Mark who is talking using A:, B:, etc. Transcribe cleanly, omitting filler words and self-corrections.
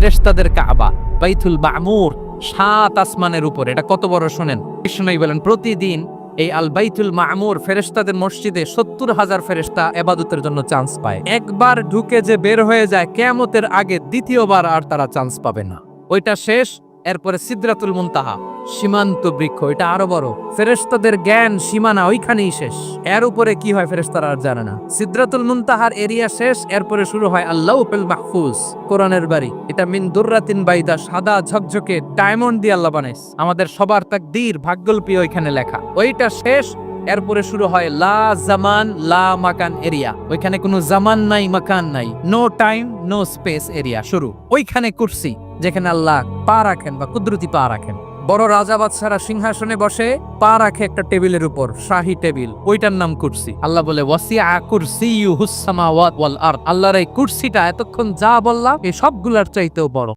A: ফেরেশতাদের কাবা বাইতুল মামুর ৭ আসমানের উপর। এটা কত বড় শোনেন। কৃষ্ণই বলেন প্রতিদিন এই আল বাইতুল মামুর ফেরেশতাদের মসজিদে ৭০,০০০ ফেরেশতা ইবাদতের জন্য চান্স পায়। একবার ঢুকে যে বের হয়ে যায় কিয়ামতের আগে দ্বিতীয়বার আর তারা চান্স পাবে না। ওইটা শেষ। এরপরে সিদরাতুল মুনতাহা সীমান্ত বৃক্ষ, এটা আরো বড়। ফেরেশতাদের জ্ঞান সীমানা ওইখানেই শেষ। এর উপরে কি হয় ফেরেশতারা আর জানে না। সিদরাতুল মুনতাহার এরিয়া শেষ, এরপরে শুরু হয় আল্লাহুল মাহফুজ, কোরআনের বাড়ি। এটা মিন দুররাতিন বাইদা, সাদা ঝকঝকে ডায়মন্ড দিয়ে আল্লাহ বানাইছে। আমাদের সবার তাকদীর ভাগ্যলিপি ওইখানে লেখা। ওইটা শেষ, এরপরে শুরু হয় লা জামান লা মাকান এরিয়া। ওইখানে কোনো জামান নাই, মাকান নাই, no time no space area শুরু। ওইখানে কুরসি, যেখানে আল্লাহ পা রাখেন বা কুদরতি পা রাখেন। বড় রাজা বাদশারা সিংহাসনে বসে পা রাখে একটা টেবিলের উপর, শাহী টেবিল, ওইটার নাম কুরসি। আল্লাহ বলে ওয়াসিআ কুরসিয়ুহুস সামাওয়াত ওয়াল আরদ। আল্লাহর এই কুরসিটা এতক্ষণ যা বললাম এই সবগুলার চাইতেও বড়।